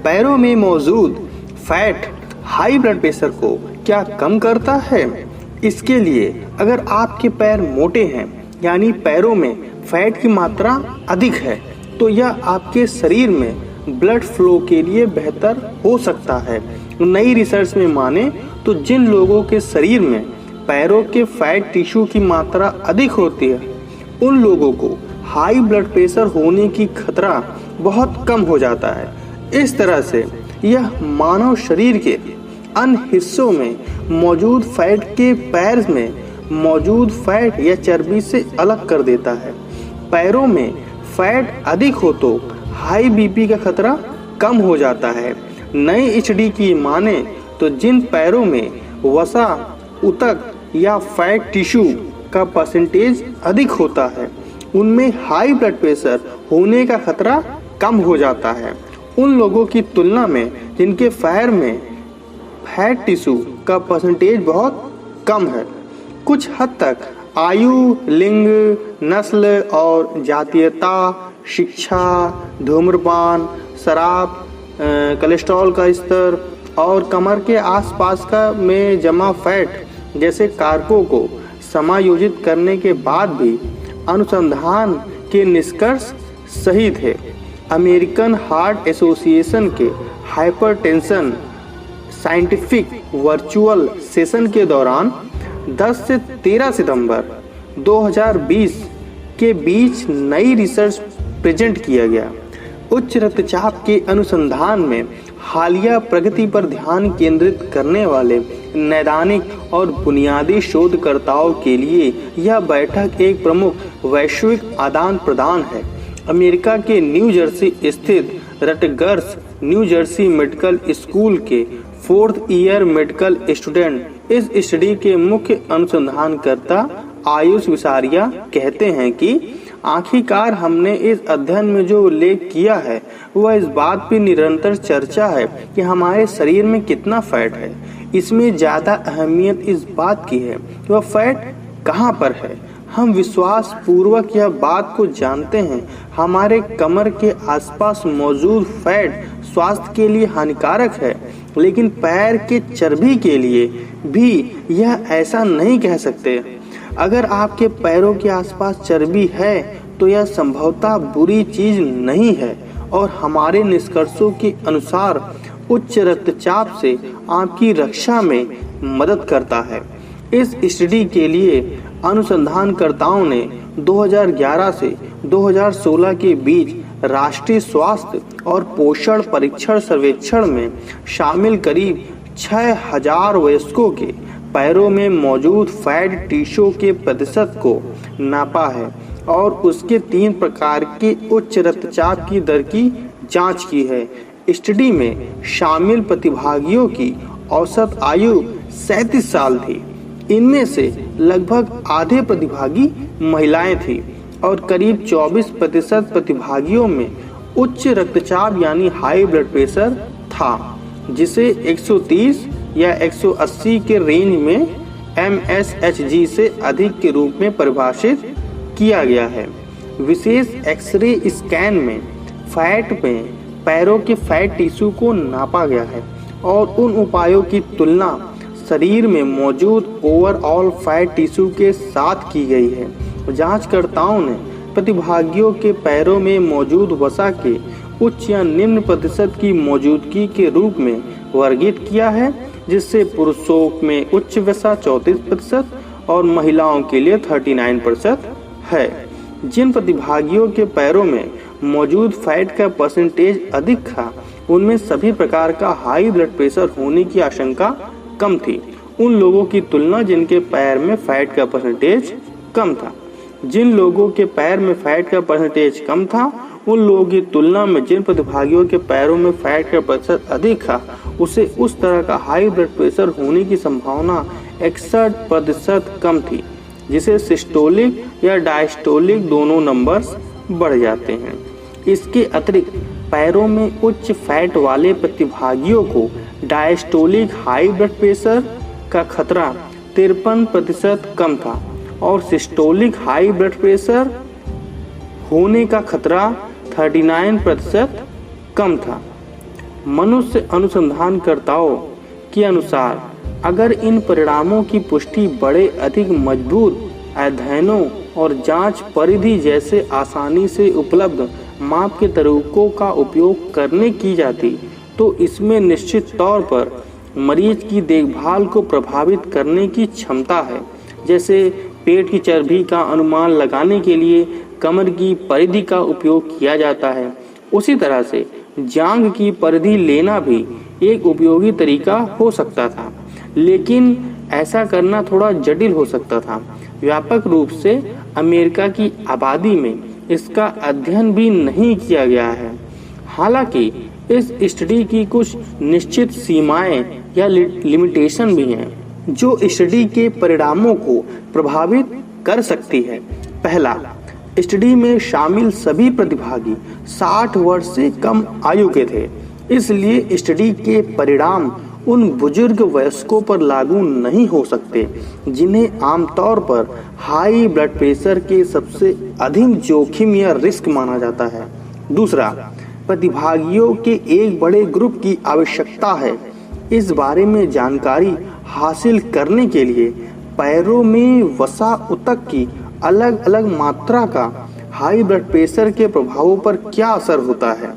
पैरों में मौजूद फैट हाई ब्लड प्रेशर को क्या कम करता है? इसके लिए अगर आपके पैर मोटे हैं यानी पैरों में फैट की मात्रा अधिक है तो यह आपके शरीर में ब्लड फ्लो के लिए बेहतर हो सकता है। नई रिसर्च में माने तो जिन लोगों के शरीर में पैरों के फैट टिश्यू की मात्रा अधिक होती है उन लोगों को हाई ब्लड प्रेशर होने की खतरा बहुत कम हो जाता है। इस तरह से यह मानव शरीर के अन्य हिस्सों में मौजूद फैट के पैर में मौजूद फैट या चर्बी से अलग कर देता है। पैरों में फैट अधिक हो तो हाई बीपी का खतरा कम हो जाता है। नई एचडी की माने तो जिन पैरों में वसा, ऊतक या फैट टिश्यू का परसेंटेज अधिक होता है उनमें हाई ब्लड प्रेशर होने का खतरा कम हो जाता है उन लोगों की तुलना में जिनके पैर में फैट टिश्यू का परसेंटेज बहुत कम है। कुछ हद तक आयु, लिंग, नस्ल और जातीयता, शिक्षा, धूम्रपान, शराब, कोलेस्ट्रॉल का स्तर और कमर के आसपास का में जमा फैट जैसे कारकों को समायोजित करने के बाद भी अनुसंधान के निष्कर्ष सही थे। अमेरिकन हार्ट एसोसिएशन के हाइपरटेंशन साइंटिफिक वर्चुअल सेशन के दौरान 10 से 13 सितंबर 2020 के बीच नई रिसर्च प्रेजेंट किया गया। उच्च रक्तचाप के अनुसंधान में हालिया प्रगति पर ध्यान केंद्रित करने वाले नैदानिक और बुनियादी शोधकर्ताओं के लिए यह बैठक एक प्रमुख वैश्विक आदान प्रदान है। अमेरिका के न्यू जर्सी स्थित Rutgers new Jersey medical school के 4th ईयर मेडिकल स्टूडेंट इस स्टडी के मुख्य अनुसंधानकर्ता आयुष विसारिया कहते हैं कि आखिरकार हमने इस अध्ययन में जो उल्लेख किया है वह इस बात पर निरंतर चर्चा है कि हमारे शरीर में कितना फैट है। इसमें ज्यादा अहमियत इस बात की है कि वह फैट कहाँ पर है। हम विश्वास पूर्वक यह बात को जानते हैं हमारे कमर के आसपास मौजूद फैट स्वास्थ्य के लिए हानिकारक है, लेकिन पैर के चर्बी के लिए भी यह ऐसा नहीं कह सकते। अगर आपके पैरों के आसपास चर्बी है तो यह संभवतः बुरी चीज नहीं है और हमारे निष्कर्षों के अनुसार उच्च रक्तचाप से आपकी रक्षा में मदद करता है। इस स्टडी के लिए अनुसंधानकर्ताओं ने 2011 से 2016 के बीच राष्ट्रीय स्वास्थ्य और पोषण परीक्षण सर्वेक्षण में शामिल करीब 6000 वयस्कों के पैरों में मौजूद फैट टिश्यू के प्रतिशत को नापा है और उसके 3 प्रकार के उच्च रक्तचाप की दर की जांच की है। स्टडी में शामिल प्रतिभागियों की औसत आयु 37 साल थी। इनमें से लगभग आधे प्रतिभागी महिलाएं थीं और करीब 24% प्रतिभागियों में उच्च रक्तचाप यानी हाई ब्लड प्रेशर था, जिसे 130 या 180 के रेंज में MSHG से अधिक के रूप में परिभाषित किया गया है। विशेष एक्सरे स्कैन में फैट में पैरों के फैट टिश्यू को नापा गया है और उन उपायों की तुलना शरीर में मौजूद ओवरऑल फैट टिश्यू के साथ की गई है। जांचकर्ताओं ने प्रतिभागियों के पैरों में मौजूद वसा के उच्च या निम्न प्रतिशत की मौजूदगी के रूप में वर्गीकृत किया है, जिससे पुरुषों में उच्च वसा 34% और महिलाओं के लिए 39% है। जिन प्रतिभागियों के पैरों में मौजूद फैट का परसेंटेज अधिक था उनमें सभी प्रकार का हाई ब्लड प्रेशर होने की आशंका कम थी उन लोगों की तुलना जिनके पैर में फैट का परसेंटेज कम था। जिन लोगों के पैर में फैट का परसेंटेज कम था उन लोगों की तुलना में जिन प्रतिभागियों के पैरों में फैट का प्रतिशत अधिक था उसे उस तरह का हाई ब्लड प्रेशर होने की संभावना 61% कम थी, जिसे सिस्टोलिक या डायस्टोलिक दोनों नंबर्स बढ़ जाते हैं। इसके अतिरिक्त पैरों में उच्च फैट वाले प्रतिभागियों को डायस्टोलिक हाई ब्लड प्रेशर का खतरा 53% कम था और सिस्टोलिक हाई ब्लड प्रेशर होने का खतरा 39% कम था। मनुष्य अनुसंधानकर्ताओं के अनुसार अगर इन परिणामों की पुष्टि बड़े अधिक मजबूत अध्ययनों और जांच परिधि जैसे आसानी से उपलब्ध माप के तरीकों का उपयोग करने की जाती तो इसमें निश्चित तौर पर मरीज की देखभाल को प्रभावित करने की क्षमता है। जैसे पेट की चर्बी का अनुमान लगाने के लिए कमर की परिधि का उपयोग किया जाता है, उसी तरह से जांघ की परिधि लेना भी एक उपयोगी तरीका हो सकता था, लेकिन ऐसा करना थोड़ा जटिल हो सकता था। व्यापक रूप से अमेरिका की आबादी में इसका अध्ययन भी नहीं किया गया है। हालांकि इस स्टडी की कुछ निश्चित सीमाएं या लिमिटेशन भी हैं जो स्टडी के परिणामों को प्रभावित कर सकती है। पहला, स्टडी में शामिल सभी प्रतिभागी 60 वर्ष से कम आयु के थे, इसलिए स्टडी के परिणाम उन बुजुर्ग वयस्कों पर लागू नहीं हो सकते जिन्हें आमतौर पर हाई ब्लड प्रेशर के सबसे अधिक जोखिम या रिस्क माना जाता है। दूसरा, प्रतिभागियों के एक बड़े ग्रुप की आवश्यकता है। इस बारे में जानकारी हासिल करने के लिए पैरों में वसा ऊतक की अलग अलग मात्रा का हाई ब्लड प्रेशर के प्रभावों पर क्या असर होता है